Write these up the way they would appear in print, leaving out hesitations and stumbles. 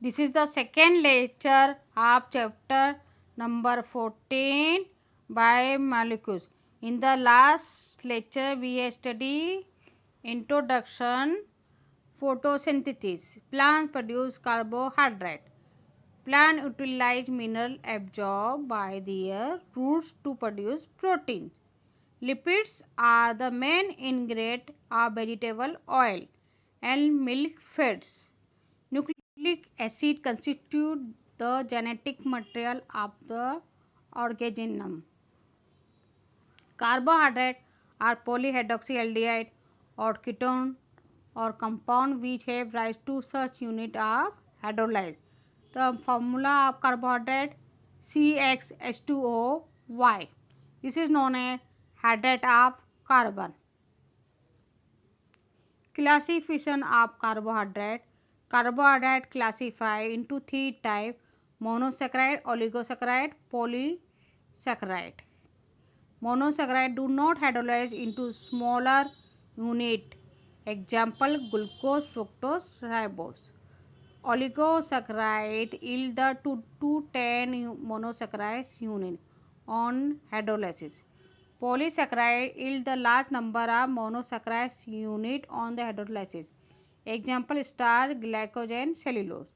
This is the second lecture of chapter number 14 by molecules. In the last lecture we have studied introduction, photosynthesis. Plants produce carbohydrate. Plants utilize mineral absorbed by their roots to produce protein. Lipids are the main ingredient of vegetable oil and milk fats. Nucleic acid constitute the genetic material of the organism. Carbohydrates are polyhydroxyaldehyde or ketone or compound which have rise to such unit of hydrolysis. The formula of carbohydrate CxH2O(Y). This is known as hydrate of carbon. Classification of carbohydrate. Carbohydrate classified into three types: monosaccharide, oligosaccharide, polysaccharide. Monosaccharide do not hydrolyze into smaller unit. Example: glucose, fructose, ribose. Oligosaccharide yield the 2 to 10 monosaccharides unit on hydrolysis. Polysaccharide yield the large number of monosaccharides unit on the hydrolysis. Example: starch, glycogen, cellulose.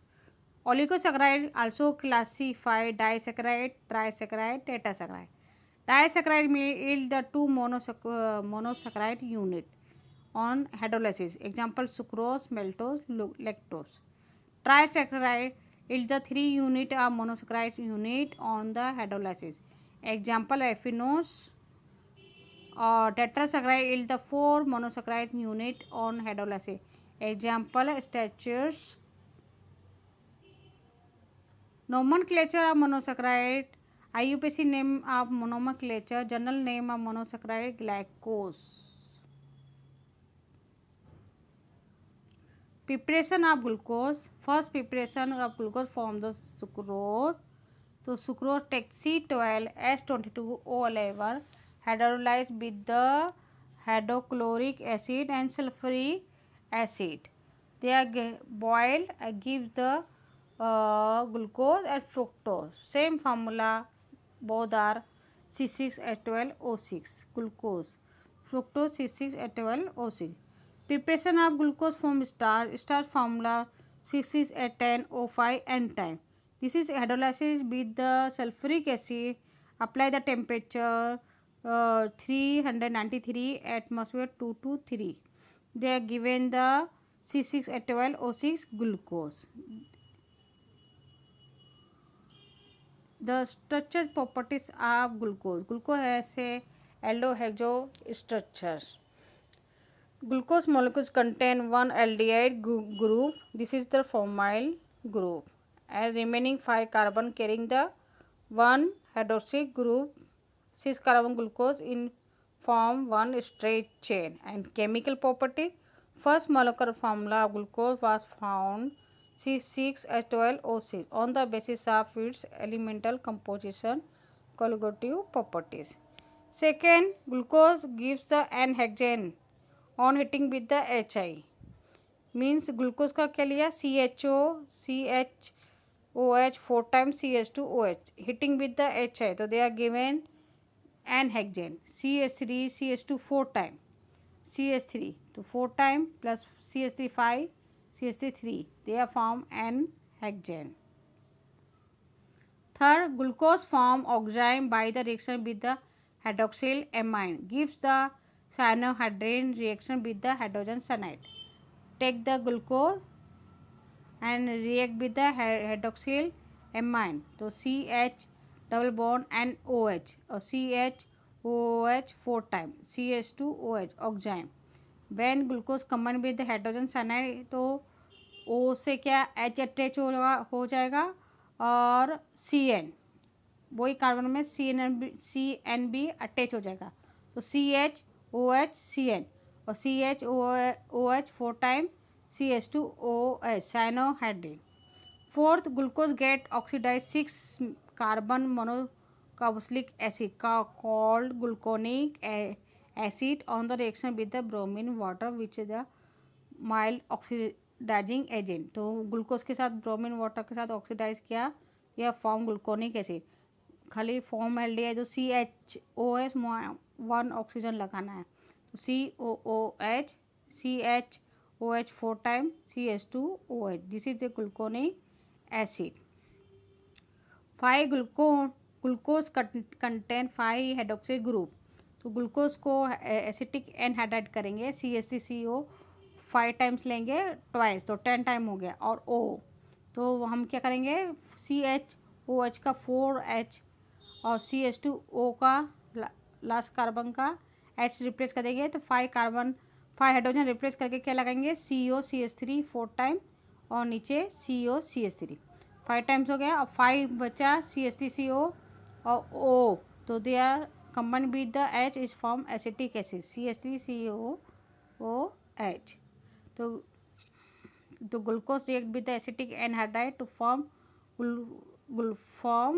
Oligosaccharide also classify disaccharide, trisaccharide, tetrasaccharide. Disaccharide may yield the 2 monosaccharide unit on hydrolysis. Example: sucrose, maltose, lactose. Trisaccharide yield the 3 unit of monosaccharide unit on the hydrolysis. Example: raffinose. Or tetrasaccharide yield the 4 monosaccharide unit on hydrolysis. Example: stachys. Nomenclature of monosaccharide. IUPAC name of nomenclature. General name of monosaccharide glucose. Preparation of glucose. First preparation of glucose from the sucrose. So sucrose takes C12H22O11 hydrolyzed with the hydrochloric acid and sulfuric acid. They are boiled and give the glucose and fructose. Same formula, both are C6H12O6 glucose, fructose C6H12O6. Preparation of glucose from starch. Starch formula C6H10O5 N-time. This is hydrolysis with the sulfuric acid. Apply the temperature 393 atmosphere 2 to 3. They are given the C6H12O6 glucose. The structure properties of glucose. Glucose has a aldohexo structure. Glucose molecules contain one aldehyde group. This is the formyl group, and remaining 5 carbon carrying the one hydroxy group. 6 carbon glucose in form one straight chain. And chemical property. First molecular formula of glucose was found C6H12O6 on the basis of its elemental composition, colligative properties. Second, glucose gives the N-hexane on hitting with the HI. Means glucose का क्या लिया CHOH 4 times CH2OH hitting with the HI, तो they are given N-hexane. CH3 CH2 4 times CH3, तो 4 times plus CH3 5 CH3 3, they are form N-hexane. Third, glucose form oxime by the reaction with the hydroxyl amine gives the cyanohydrin reaction with the hydrogen cyanide. Take the glucose and react with the hydroxyl amine, तो CH double bond and OH or CHOH 4 times CH2OH oxime. When glucose combined with the hydrogen cyanide, तो O से क्या H attach हो जाएगा और CN वही carbon में CN भी अटैच हो जाएगा, तो CHOH CN और CHOH 4 times CH2OH cyanohydrin. Fourth, glucose get oxidized 6 carbon monocarboxylic acid called gluconic acid on the reaction with the bromine water, which is the mild oxidizing agent. तो glucose के साथ bromine water के साथ oxidize किया, यह form gluconic acid. खाली form aldehyde जो CHOH 1 oxygen लगाना है, तो COOH 4 time CH2OH, this is the gluconic acid. 5 glucose contain 5 hydroxyl group. तो ग्लूकोज को एसिटिक एनहाइड्राइड करेंगे, CH3CO 5 टाइम्स लेंगे ट्वाइस, तो 10 टाइम हो गया। और O, तो हम क्या करेंगे, CHOH का 4H और CH2O का लास्ट कार्बन का H रिप्लेस कर देंगे, तो 5 हाइड्रोजन रिप्लेस करके क्या लगाएंगे, COCH3 4 टाइम और नीचे COCH3 5 टाइम्स हो गया। और 5 बचा CH3CO और O, तो they are combined with the H is form acetic acid CH3COOH। तो glucose react with the acetic anhydride to form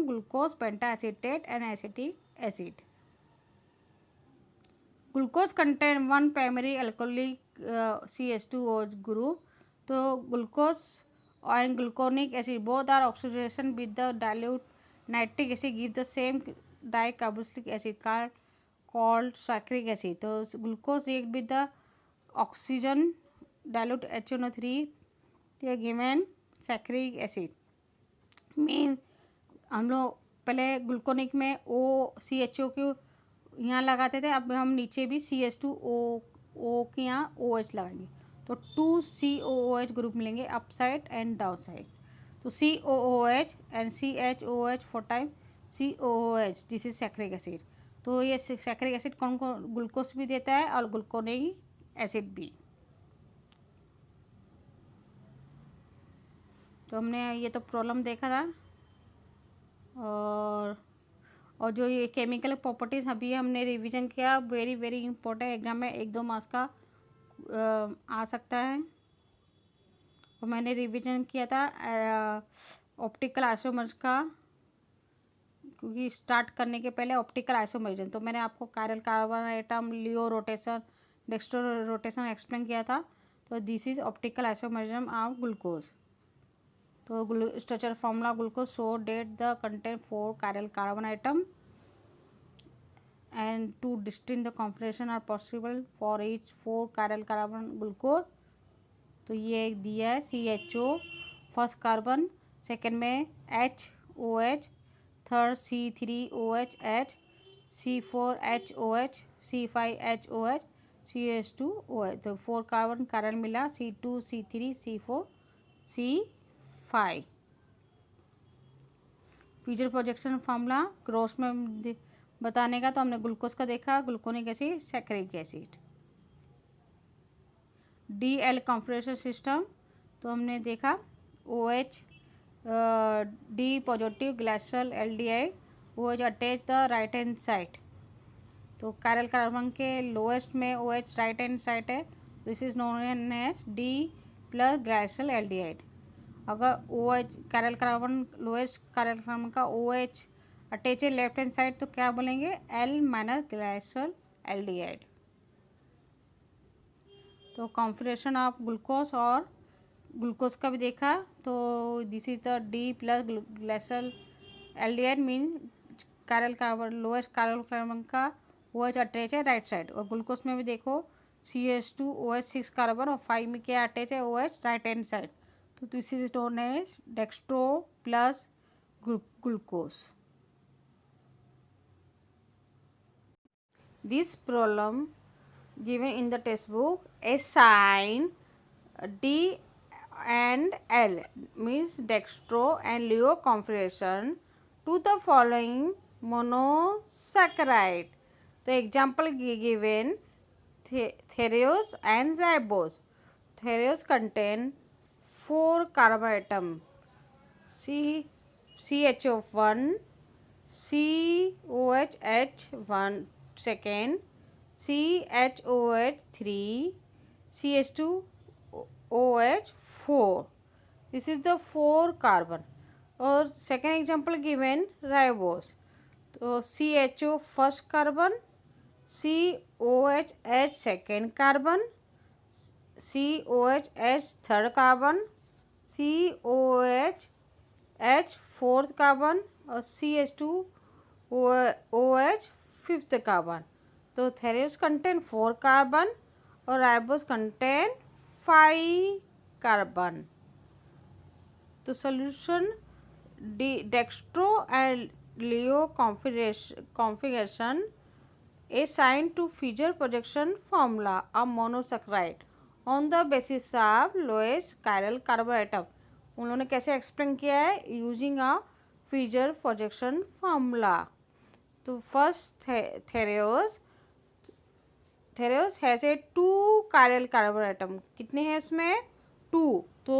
glucose pentacetate and acetic acid. Glucose contain one primary alcoholic CH2OH group. तो glucose and gluconic acid both are oxidation with the dilute nitric acid give the same dicarboxylic acid called saccharic acid. तो glucose react with the oxygen dilute HNO3, they are given saccharic acid। Mean हम लोग पहले gluconic में OCHO की यहाँ लगाते थे, अब हम नीचे भी CH2O के यहाँ OH लगाएंगे, तो 2 COOH ग्रुप मिलेंगे up side and down side. तो COOH एंड CHOH 4 time COOH, this is saccharic acid. तो ये सैक्रिक एसिड कौन कौन ग्लूकोज भी देता है और ग्लूकोनिक एसिड भी। तो हमने ये तो प्रॉब्लम देखा था, और जो ये केमिकल प्रॉपर्टीज़ अभी हमने रिवीजन किया, वेरी वेरी इंपॉर्टेंट, एग्जाम में 1-2 मार्क्स का आ सकता है। और मैंने रिवीजन किया था ऑप्टिकल आइसोमर्स का, क्योंकि स्टार्ट करने के पहले ऑप्टिकल आइसोमरिज्म, तो मैंने आपको chiral carbon atom, laevo rotation, dextro rotation explain किया था। तो this is optical isomerism of glucose. तो structure formula glucose show that the content 4 chiral carbon atom and 2 distinct configuration are possible for each 4 chiral carbon glucose। तो ये दिया है CHO first carbon, second में HOH, third C3OH, C4HOH, C5HOH, CH2OH। तो 4 carbon chiral मिला, C2 C3 C4 C5। Future projection formula cross में बताने का, तो हमने ग्लूकोज का देखा, gluconic acid, saccharic acid. DL configuration system, तो हमने देखा OH D positive glycerol aldehyde, OH attach the right hand side. तो कायरल कार्बन के लोएस्ट में OH राइट हैंड साइड है, this is known as D plus glycerol aldehyde. अगर OH chiral carbon lowest chiral carbon का OH attach है left hand side, तो क्या बोलेंगे, L माइनस ग्लाइसरॉल एल्डिहाइड। तो कॉन्फिगरेशन ऑफ ग्लूकोज और ग्लूकोज का भी देखा, तो this is the D plus glycerol aldehyde, mean chiral carbon lowest chiral carbon का OH अटैच है राइट साइड। और ग्लूकोज में भी देखो CH2OH 6 कार्बन और 5 में क्या अटैच है, OH राइट हैंड साइड। तो this is known as dextro plus glucose. This problem given in the textbook, assign D and L means dextro and leo configuration to the following monosaccharide। तो example given therose and ribose। Therose contain 4 carbon atom CHO1, COH1 second, CHOH3, CH2OH4, this is the 4 carbon। और second example given ribose, तो CHO first carbon, COH second carbon, COH H third carbon, COH H fourth carbon और CH2OH fifth carbon. तो Therese contain 4 carbon और ribose contain 5 carbon. तो solution dextro and Leo configuration assigned to Fischer projection formula of monosaccharide on the basis of lowest chiral carbon atom। उन्होंने कैसे explain किया है? Using a Fischer projection formula. तो first there's has a 2 chiral carbon atom। कितने हैं इसमें? 2। तो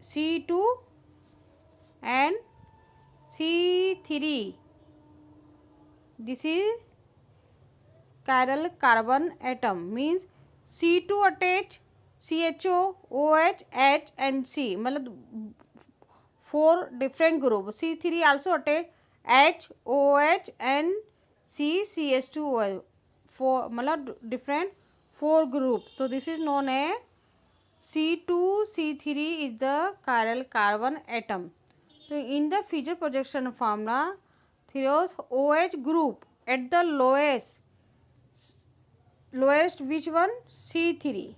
C2 and C3, this is chiral carbon atom, means C2 attach CHO, OH, H and C, मतलब 4 different group। C3 also attach H, OH and C, CH2OH, 4 मतलब different 4 groups। So this is known as C2C3 is the chiral carbon atom। So in the Fischer projection formula, Theros OH group at the lowest which one? C3,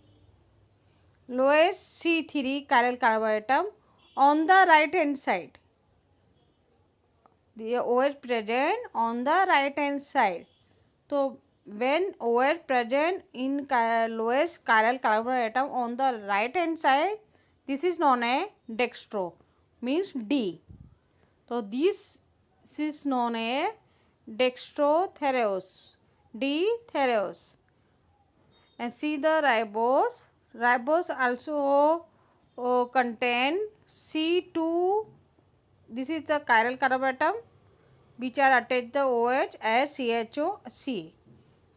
lowest C3 chiral carbon atom on the right hand side, the OH present on the right hand side। तो when OH present in lowest chiral carbon atom on the right hand side, this is known as dextro, means D। तो this is known as dextrothereos, D thereos। And see the ribose also contain C2, this is the chiral carbon atom which are attached the OH as CHO, C,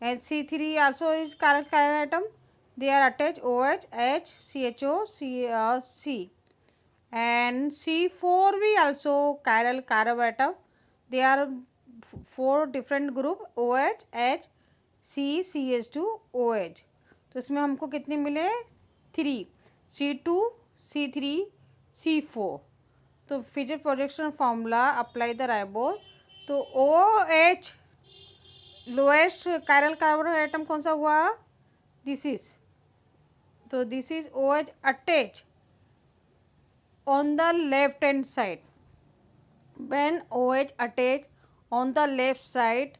and C3 also is chiral carbon atom, they are attached OH, H, CHO, C, and C4 भी also chiral carbon atom, they are 4 different group OH, H, C, CH2, OH। तो इसमें हमको कितने मिले? 3, C2, C3, C4। तो Fischer projection formula apply the ribose. तो OH lowest chiral carbon atom कौन सा हुआ? दिस इज, तो this is OH attach on the left hand side। when OH attach on the left side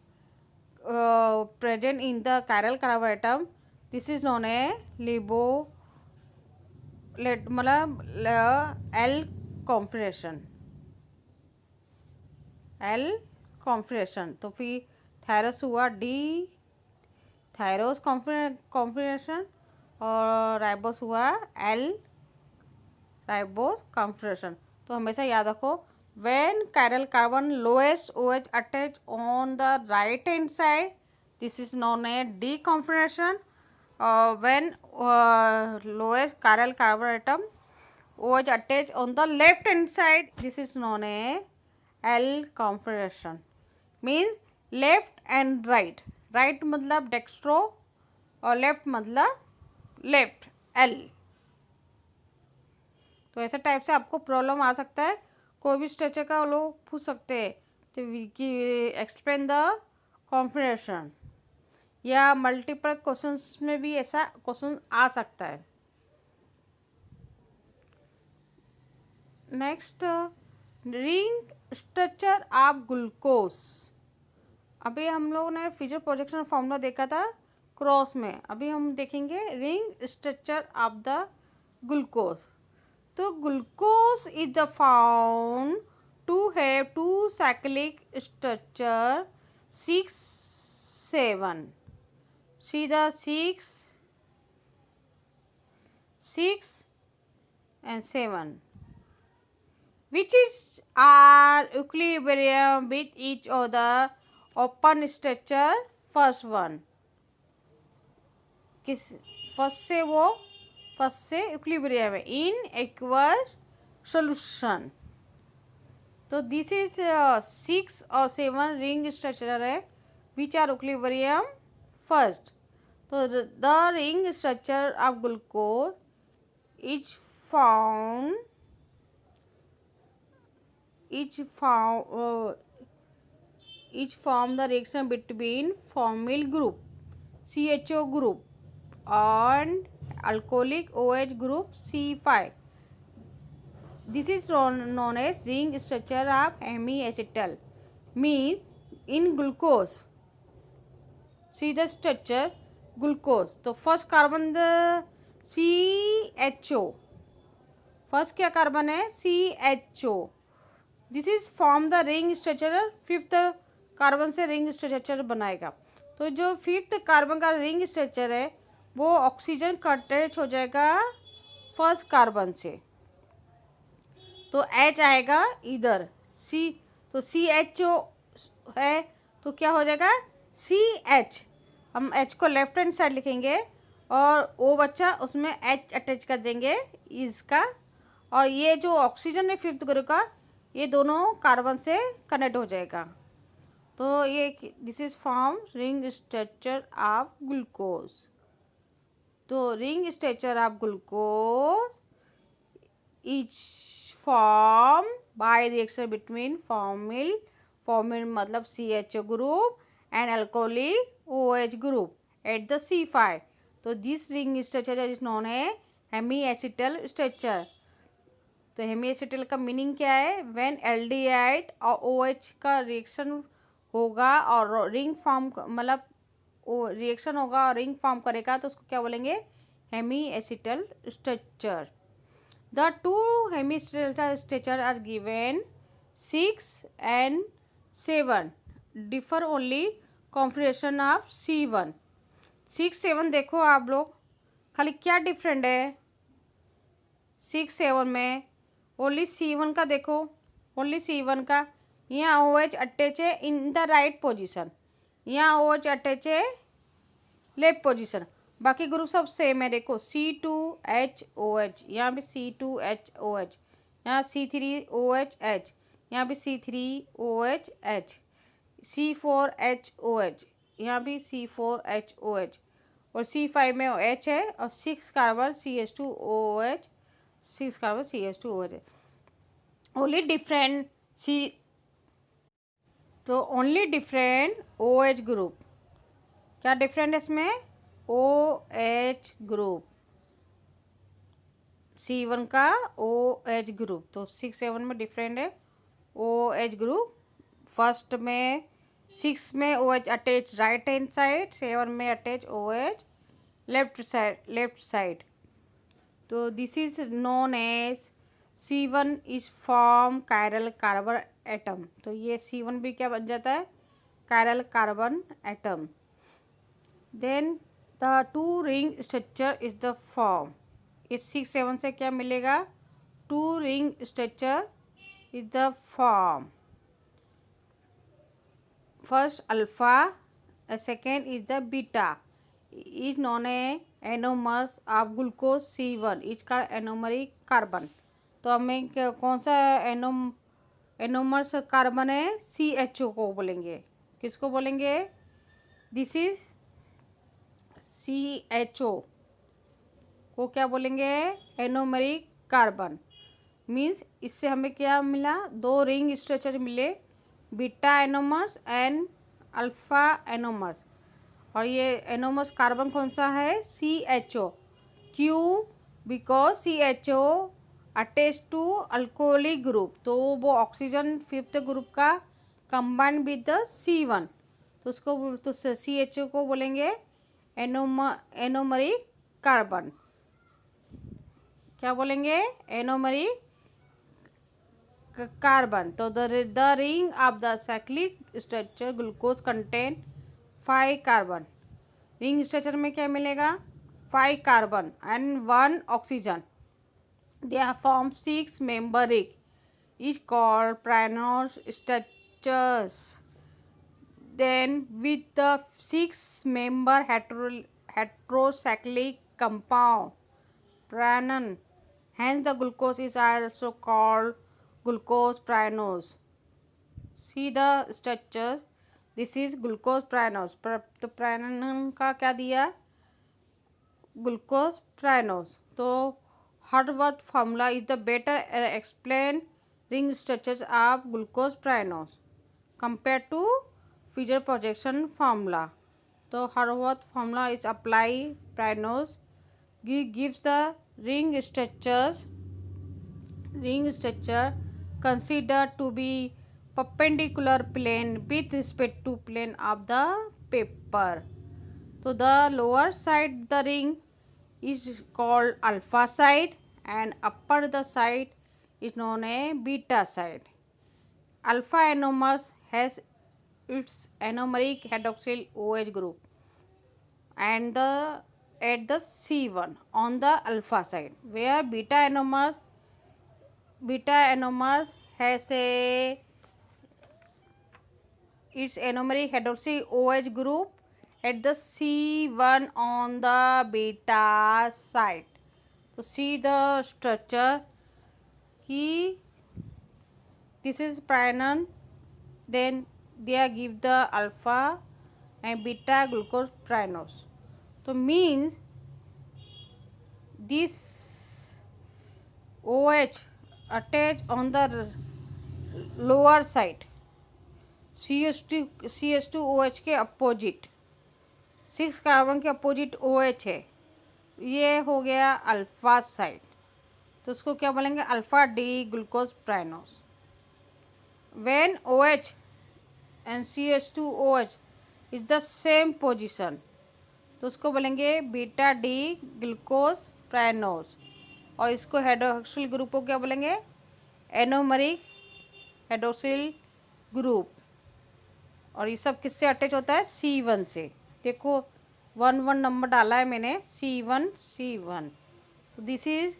present in the chiral carbon atom, this is known as मतलब L configuration। तो फिर थायरस हुआ D थायरोस configuration और ribose हुआ L ribose configuration। तो हमेशा याद रखो, when chiral carbon lowest OH attach on the right hand side, this is known as D configuration। when lowest chiral carbon atom OH attach on the left hand side, this is known as L configuration, means left and right। right मतलब dextro और left मतलब left, L। तो ऐसे type से आपको problem आ सकता है, कोई भी स्ट्रक्चर का लोग पूछ सकते हैं तो एक्सप्लेन द कॉन्फिगरेशन, या मल्टीपल क्वेश्चंस में भी ऐसा क्वेश्चन आ सकता है। Next, ring structure of glucose. अभी हम लोगों ने फिजर प्रोजेक्शन फॉर्मूला देखा था क्रॉस में, अभी हम देखेंगे ring structure of the glucose. तो glucose is the found to have 2 cyclic structure 6, 7। See the 6 and 7, which is are equilibrium with each other, open structure first one। किस फर्स्ट से equilibrium है इन एक्वस सोल्यूशन। तो this is 6 और 7 ring structure है which are equilibrium first. So the ring structure of glucose is found each form the reaction between formyl group CHO group and alcoholic OH group C5. This is known as ring structure of hemiacetal. Means in glucose, see the structure glucose. तो first carbon the CHO, first क्या carbon है CHO. This is form the ring structure. Fifth carbon से ring structure बनाएगा. तो जो fifth carbon का ring structure है वो ऑक्सीजन का अटैच हो जाएगा फर्स्ट कार्बन से. तो H आएगा इधर C. तो CHO है तो क्या हो जाएगा CH. हम H को लेफ्ट हैंड साइड लिखेंगे और O बच्चा उसमें H अटैच कर देंगे इसका. और ये जो ऑक्सीजन है फिफ्थ ग्रुप का ये दोनों कार्बन से कनेक्ट हो जाएगा. तो ये this is form ring structure of glucose. तो ring structure of glucose is form by reaction between formyl मतलब CHO group and alcoholic OH group at the C5. तो this ring structure is known है hemiacetal structure. तो hemiacetal का meaning क्या है? When aldehyde और OH का reaction होगा और रिंग फॉर्म मतलब रिएक्शन होगा और रिंग फॉर्म करेगा तो उसको क्या बोलेंगे? Hemiacetal structure. The two hemiacetal structure are given 6 and 7 differ only configuration of C1. 6 7 देखो आप लोग खाली क्या डिफरेंट है 6 7 में. ओनली C1 का देखो, ओनली C1 का. यहाँ OH अटैच है इन द राइट पोजीशन, यहाँ OH अटैच है लेफ्ट पोजीशन. बाकी ग्रुप सब सेम है. देखो C2HOH, यहाँ भी C2HOH, यहाँ C3OHH, यहाँ भी C3OHH, C4HOH, यहाँ भी C4HOH और C5 में H है और 6 carbon CH2OH, 6 carbon CH2OH. Only different तो ओनली डिफरेंट OH ग्रुप. क्या डिफरेंट है इसमें? OH group. C1 का OH ग्रुप. तो 6 7 में डिफरेंट है OH ग्रुप. फर्स्ट में 6 में OH attach right hand side, 7 में अटैच OH लेफ्ट साइड. तो this is known as C1 is form chiral carbon atom. तो ये C1 भी क्या बन जाता है? Chiral carbon atom. Then the two ring structure is the form. इस 6 7 से क्या मिलेगा? Two ring structure is the form. First alpha, second is the beta is known a anomers of glucose C1 इसका एनोमरिक कार्बन. तो हमें कौन सा anomers carbon है? CHO को बोलेंगे. किसको बोलेंगे? दिस इज CHO को क्या बोलेंगे? Anomeric carbon. मीन्स इससे हमें क्या मिला? दो रिंग स्ट्रक्चर मिले, beta anomers and alpha anomers. और ये एनोमर्स कार्बन कौन सा है? CHO. क्यों? Because CHO attach to alcoholic group. तो वो ऑक्सीजन फिफ्थ ग्रुप का कंबाइन विद द C1. तो उसको तो CHO को बोलेंगे एनोमरिक कार्बन. क्या बोलेंगे? Anomeric carbon. तो the ring of the cyclic structure glucose contain 5 carbon. Ring structure में क्या मिलेगा? 5 carbon and 1 oxygen. They are form 6 member ring is called Pranos structures. Then with the 6 member heterocyclic compound pranon, hence the glucose is also called glucose pranos. See the structures. This is glucose pyranose. तो pyran का क्या दिया, glucose pyranose. तो Haworth formula is the better explain ring structures of glucose pyranose compare to Fischer projection formula. तो Haworth formula is apply pyranose gives the ring structure considered to be perpendicular plane with respect to plane of the paper. So the lower side the ring is called alpha side and upper the side is known as beta side. Alpha anomers has its anomeric hydroxyl OH group and the at the C1 on the alpha side, where beta anomers has its anomeric hydroxy OH group at the C1 on the beta side. So see the structure, this is pyrene, then they give the alpha and beta glucose prainose. So means this OH attached on the lower side CH2 OH के opposite 6 carbon के opposite OH है, ये हो गया alpha side. तो उसको क्या बोलेंगे, alpha D glucose pyranose. When OH and CH2 OH is the same position, तो उसको बोलेंगे बीटा डी ग्लूकोज प्राइनोज। और इसको हाइड्रोक्सिल ग्रुप को क्या बोलेंगे, एनोमरिक हाइड्रोक्सिल ग्रुप। और ये सब किससे अटैच होता है, C1 से। देखो 1 नंबर डाला है मैंने, C1। तो this is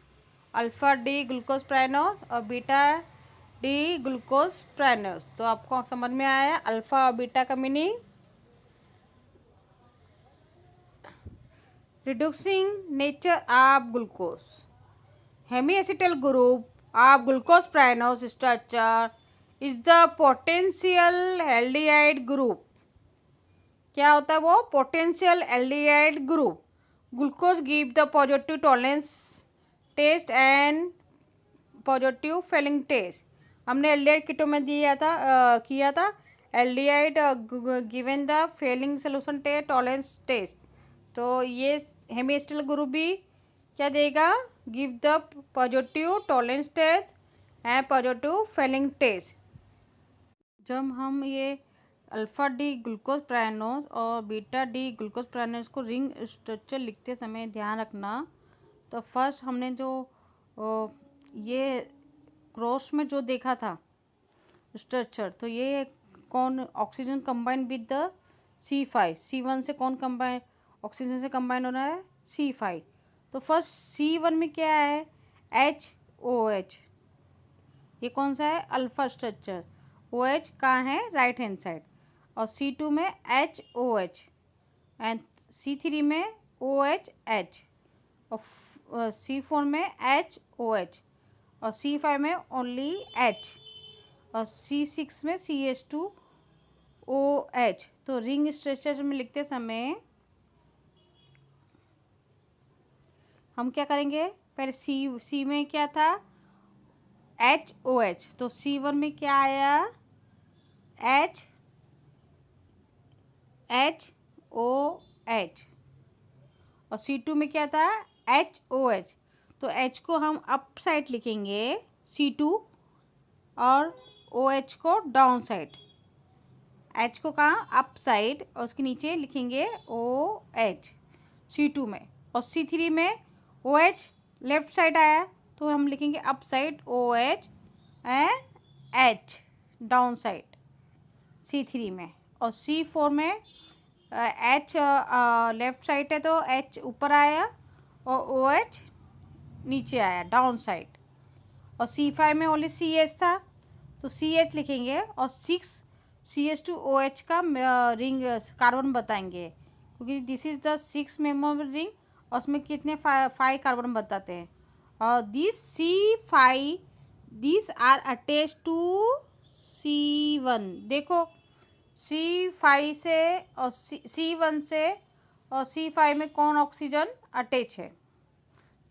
alpha D glucose pyranose और बीटा डी ग्लूकोज प्राइनोज। तो आपको समझ में आया अल्फा और बीटा का meaning. Reducing nature of glucose. Hemiacetal group of glucose prainose structure is the potential aldehyde group. क्या होता है वो, potential aldehyde group. Glucose give the positive tolerance taste and positive failing taste. हमने aldehyde कीटो में दिया था किया था aldehyde given the failing solution taste tolerance taste. तो ये हेमिएस्टल ग्रुप भी क्या देगा, give the positive Tollens test and positive Fehling test. जब हम ये अल्फा डी ग्लूकोज प्राइनोज और बीटा डी ग्लूकोज प्राइनोज को रिंग स्ट्रक्चर लिखते समय ध्यान रखना। तो फर्स्ट हमने जो ये क्रॉस में जो देखा था स्ट्रक्चर, तो ये कौन oxygen combine with the C5, C1 से कौन कंबाइन ऑक्सीजन से कंबाइन हो रहा है, C5। तो फर्स्ट C1 में क्या है, HOH, ये कौन सा है, अल्फा स्ट्रक्चर। OH कहाँ है, राइट हैंड साइड। और C2 में HOH एंड C3 में OHH और C4 में HOH और C5 में ओनली H और C6 में CH2OH। तो रिंग स्ट्रक्चर में लिखते समय हम क्या करेंगे, पहले C में क्या था, HOH। तो C1 में क्या आया, HOH और C2 में क्या था, HOH। तो H को हम अप साइड लिखेंगे C2 और OH को डाउन साइड। H को कहाँ, अप साइड, और उसके नीचे लिखेंगे OH C2 में। और C3 में OH लेफ्ट साइड आया, तो हम लिखेंगे up side OH and H down side C3 में। और C4 में H लेफ्ट साइड है तो H ऊपर आया और OH नीचे आया डाउन साइड। और C5 में ओनली CH था तो CH लिखेंगे और 6 CH2OH का रिंग कार्बन बताएंगे, क्योंकि this is the 6 member ring और उसमें कितने 5 कार्बन बताते हैं। और this C5 this are attach to C1। देखो C5 से और C1 से और C5 में कौन ऑक्सीजन अटैच है।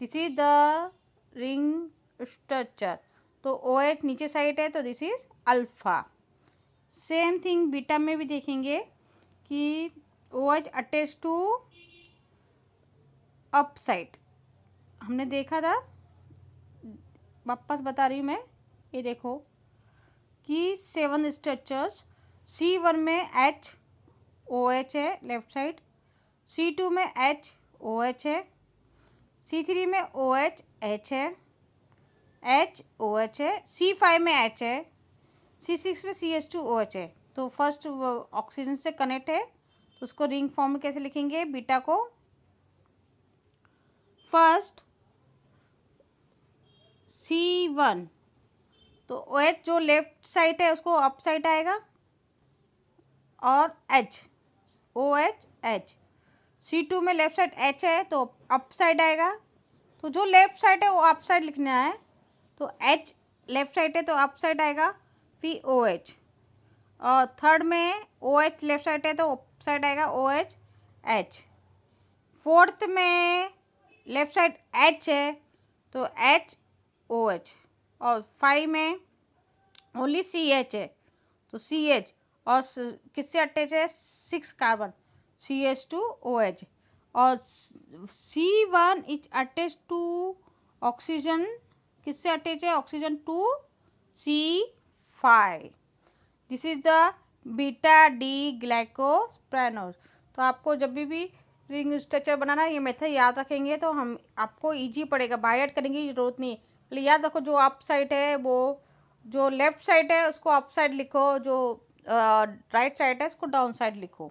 This is the ring structure. तो OH नीचे साइड है तो this is alpha. Same thing beta में भी देखेंगे कि OH attach to up side हमने देखा था, वापस बता रही हूँ मैं। ये देखो कि 7 स्ट्रक्चर्स, C1 में OH है लेफ्ट साइड, C2 में OH है, C3 में OH है, OH है, C5 में H है, C6 में CH2OH है। तो फर्स्ट ऑक्सीजन से कनेक्ट है तो उसको रिंग फॉर्म में कैसे लिखेंगे बीटा को। फर्स्ट C1 तो OH जो लेफ्ट साइड है उसको अप साइड आएगा और OH। C2 में लेफ्ट साइड H है तो अप साइड आएगा, तो जो लेफ्ट साइड है वो अप साइड लिखना है। तो H लेफ्ट साइड है तो अप साइड आएगा, फिर OH। और थर्ड में OH लेफ्ट साइड है तो अप साइड आएगा OH। फोर्थ में लेफ्ट साइड H है तो HOH। और 5 में ओनली CH है तो CH। और किससे अटैच है 6 कार्बन CH2OH। और C1 is attach to oxygen, किससे अटैच है oxygen to C5। This is the beta D glycopyranose. तो आपको जब भी रिंग स्ट्रक्चर बनाना ये मेथड याद रखेंगे तो हम आपको इजी पड़ेगा, बाय हार्ट करने की जरूरत नहीं है। याद रखो जो अप साइड है वो, जो लेफ्ट साइड है उसको अप साइड लिखो, जो राइट साइड है उसको डाउन साइड लिखो।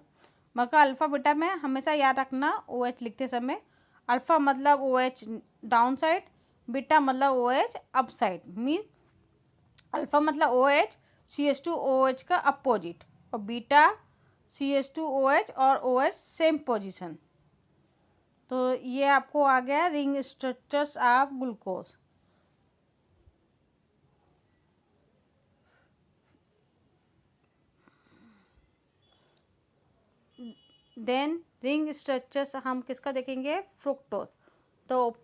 मगर अल्फ़ा बीटा में हमेशा याद रखना OH लिखते समय अल्फ़ा मतलब OH डाउन साइड, बीटा मतलब OH up side. Mean alpha मतलब OH CH2OH का अपोजिट और बीटा CH2OH और OH सेम पोजीशन। तो ये आपको आ गया ring structures of glucose. Then ring structures हम किसका देखेंगे फ्रुक्टोज। तो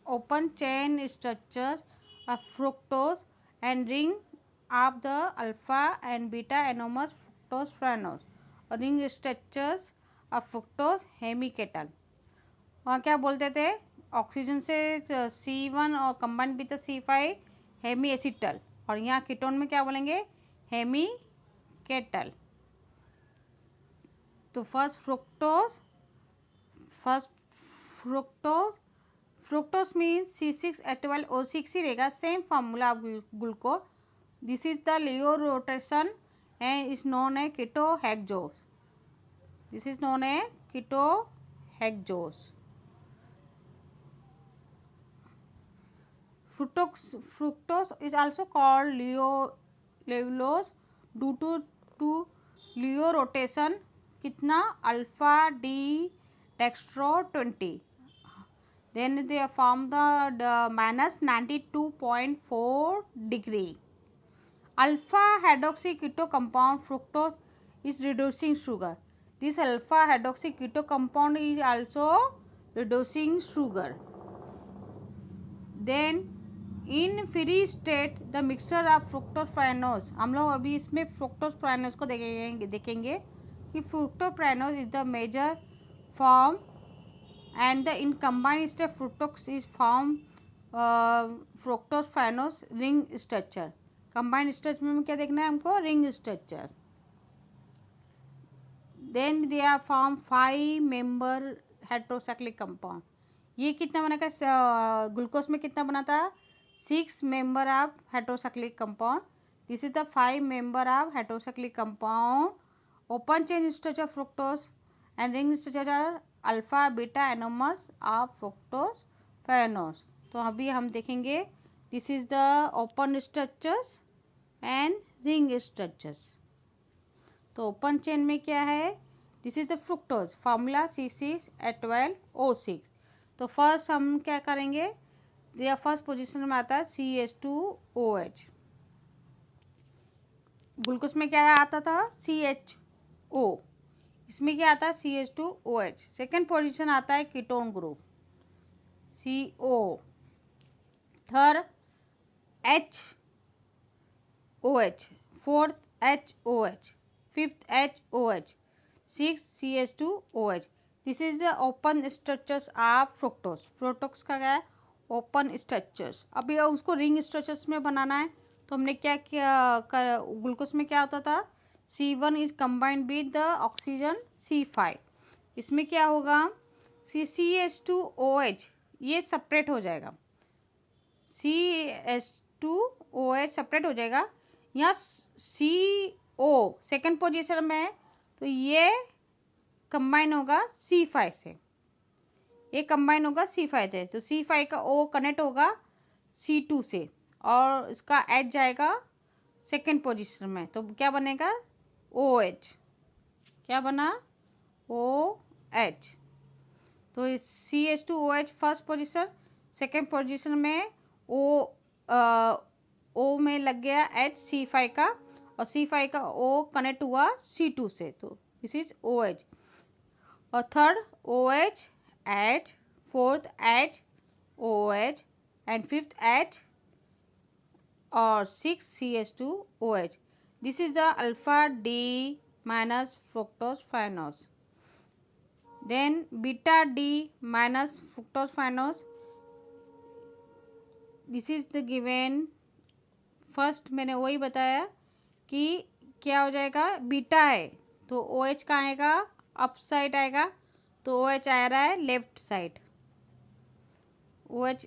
open chain structures of fructose and ring of the alpha and beta anomers fructose fructose और ring structures of fructose hemiketal। वहाँ क्या बोलते थे ऑक्सीजन से C1 और combined with C5 Hemy acetal, और यहाँ कीटोन में क्या बोलेंगे हेमी केटल। तो फ्रुक्टोज मीन्स C6H12O6 ही रहेगा, same formula of glucose. This is the laevo rotation and is known a ketohexose. This is known a ketohexose. Fructose is also called laevulose due to laevo rotation कितना alpha D dextro 20। then they form the minus 92.4 degree alpha hydroxy keto compound fructose is reducing sugar. This alpha hydroxy keto compound is also reducing sugar. then in free state the mixture of fructose fructose, हम लोग अभी इसमें fructose fructose को देखेंगे कि fructose fructose is the major form and the in combined state fructose is form fructose fructose ring structure। combined structure में क्या देखना है हमको ring structure। then they are form 5 member heterocyclic compound। ये कितना बना का ग्लूकोज में कितना बना था 6 member of heterocyclic compound। this is the 5 member of heterocyclic compound। open chain structure fructose and ring structure alpha beta anonymous of fructose fructose. तो अभी हम देखेंगे this is the open structures and ring structures. तो open chain में क्या है this is the fructose formula C6H12O6। तो first हम क्या करेंगे फर्स्ट पोजीशन में आता है CH2OH। ग्लूकोज में क्या आता था, CHO, इसमें क्या आता है CH2OH। सेकेंड पोजीशन आता है ketone group CO, third HOH, fourth HOH, fifth HOH, six CH2OH। This is the open structures of fructose. Fructose का क्या है, ओपन स्ट्रक्चर्स। अब ये उसको रिंग स्ट्रक्चर्स में बनाना है तो हमने क्या किया, ग्लूकोज में क्या होता था, C1 is combined with the oxygen C5। इसमें क्या होगा, CH2OH ये सेपरेट हो जाएगा, CH2OH सेपरेट हो जाएगा। यहाँ CO सेकेंड पोजीशन में है तो ये कंबाइन होगा C5 से, ये कंबाइन होगा C5 से, तो C5 का O कनेक्ट होगा C2 से और इसका H जाएगा सेकेंड पोजीशन में, तो क्या बनेगा OH। क्या बना, OH। तो CH2OH first position, second position में O में लग गया H C5 का और C5 का O कनेक्ट हुआ C2 से, तो दिस इज OH। और third OH H, fourth H OH and fifth H और six CH2OH। This is the alpha D minus fructose-5-nose। Then beta D minus fructose-5-nose, this is the given. First मैंने वही बताया कि क्या हो जाएगा, beta है तो OH कहाँ आएगा, अप साइड आएगा, तो OH आ रहा है लेफ्ट साइड। OH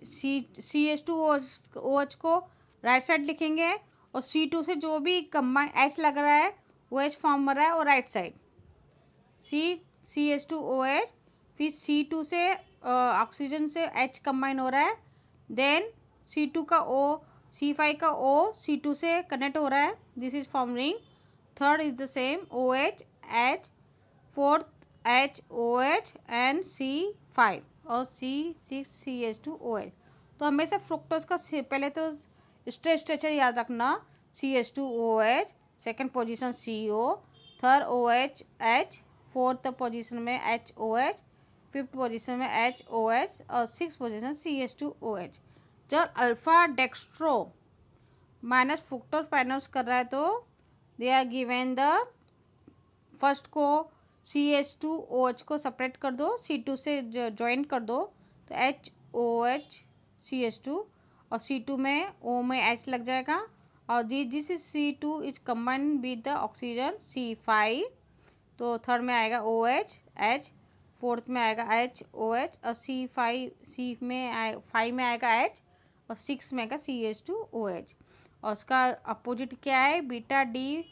CH2OH को राइट साइड लिखेंगे और C2 से जो भी कंबाइन H लग रहा है OH फॉर्म हो रहा है और राइट साइड CH2OH, फिर C2 से ऑक्सीजन से H कंबाइन हो रहा है, देन C2 का O, C5 का O C2 से कनेक्ट हो रहा है, this is forming third is the same OH H, fourth HOH and C5 और C6 CH2OH। तो हमेशा फ्रुक्टोज का पहले तो स्ट्रक्चर याद रखना, CH2OH, second position CO, third OH H, fourth position में HOH, फिफ्थ पोजीशन में HOH और सिक्स पोजीशन CH2OH। जब अल्फा डेक्स्ट्रो माइनस फ्रुक्टोज-5-nose कर रहा है तो they are given the first को CH2OH को सेपरेट कर दो, C2 से ज्वाइन कर दो तो HOH CH2 और C2 में O में H लग जाएगा और this is C2 is combined with the oxygen C5, तो थर्ड में आएगा OH H, फोर्थ में आएगा HOH और C5 में आएगा H और सिक्स में आएगा CH2OH। और उसका अपोजिट क्या है, बीटा D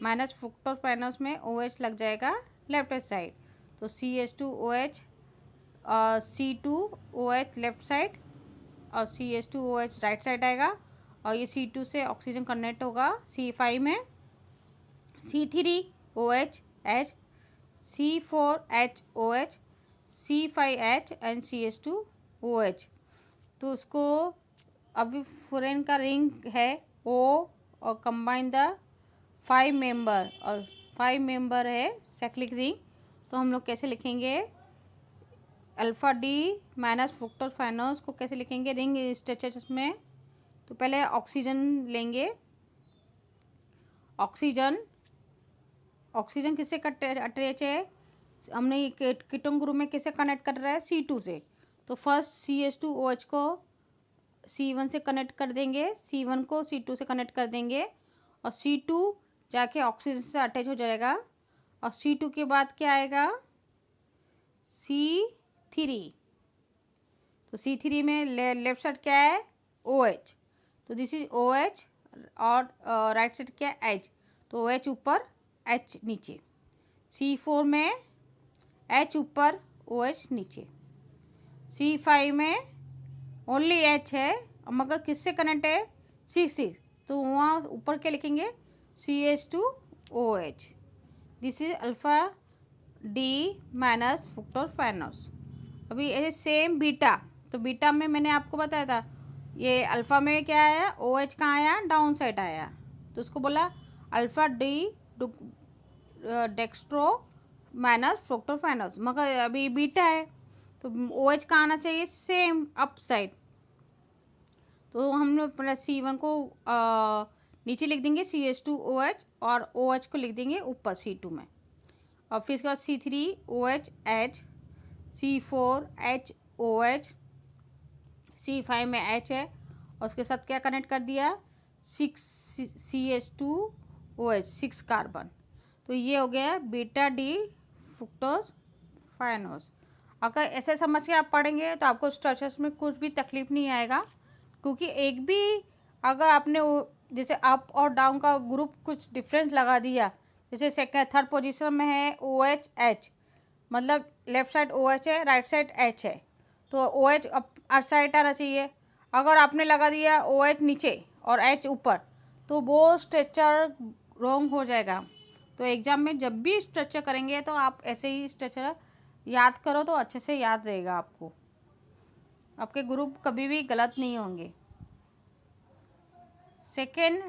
माइनस फ्रुक्टोज-5-nose में OH लग जाएगा लेफ्ट साइड, तो CH2OH और C2OH लेफ्ट साइड और CH2OH राइट साइड आएगा और ये C2 से ऑक्सीजन कनेक्ट होगा C5 में, C3OH H, C4HOH, C5H and CH2OH। तो उसको अभी फुरेन का रिंग है O और कंबाइन द 5 मेंबर और 5 मेंबर है साइक्लिक रिंग, तो हम लोग कैसे लिखेंगे, अल्फा D माइनस फ्रुक्टोज-5-nose को कैसे लिखेंगे रिंग स्ट्रक्चर्स में। तो पहले ऑक्सीजन लेंगे, ऑक्सीजन किससे अटैच है, हमने कीटोन ग्रुप में किससे कनेक्ट कर रहा है, C2 से, तो फर्स्ट CH2OH को C1 से कनेक्ट कर देंगे, C1 को C2 से कनेक्ट कर देंगे और C2 जाके ऑक्सीजन से अटैच हो जाएगा और C2 के बाद क्या आएगा C3, तो C3 में लेफ्ट साइड क्या है OH, तो दिस इज OH और राइट साइड क्या है H, तो OH ऊपर H नीचे, C4 में H ऊपर OH नीचे, C5 में ओनली H है मगर किससे कनेक्ट है C6, तो वहाँ ऊपर क्या लिखेंगे CH2OH। This is alpha D minus फ्रुक्टोज-5-nose। अभी ऐसे सेम बीटा, तो बीटा में मैंने आपको बताया था ये अल्फ़ा में क्या आया OH कहाँ आया डाउन साइड आया, तो उसको बोला अल्फा डी डेक्स्ट्रो माइनस फ्रुक्टोफाइनोस, मगर अभी बीटा है तो ओ एच का आना चाहिए सेम अप साइड, तो हम लोग प्लस C1 को नीचे लिख देंगे CH2OH और OH को लिख देंगे ऊपर C2 में, और फिर इसके बाद C3OHH, C4HOH, C5 में H है और उसके साथ क्या कनेक्ट कर दिया 6CH2OH 6 कार्बन, तो ये हो गया बीटा डी फ्रुक्टोफाइनोस। अगर ऐसे समझ के आप पढ़ेंगे तो आपको स्ट्रक्चर्स में कुछ भी तकलीफ नहीं आएगा, क्योंकि एक भी अगर आपने जैसे अप और डाउन का ग्रुप कुछ डिफरेंस लगा दिया, जैसे सेकंड थर्ड पोजीशन में है OH मतलब लेफ्ट साइड OH है, राइट साइड H है, तो OH अप साइड आना चाहिए। अगर आपने लगा दिया OH नीचे और H ऊपर, तो वो स्ट्रक्चर रॉन्ग हो जाएगा। तो एग्जाम में जब भी स्ट्रक्चर करेंगे तो आप ऐसे ही स्ट्रक्चर याद करो, तो अच्छे से याद रहेगा आपको, आपके ग्रुप कभी भी गलत नहीं होंगे। सेकेंड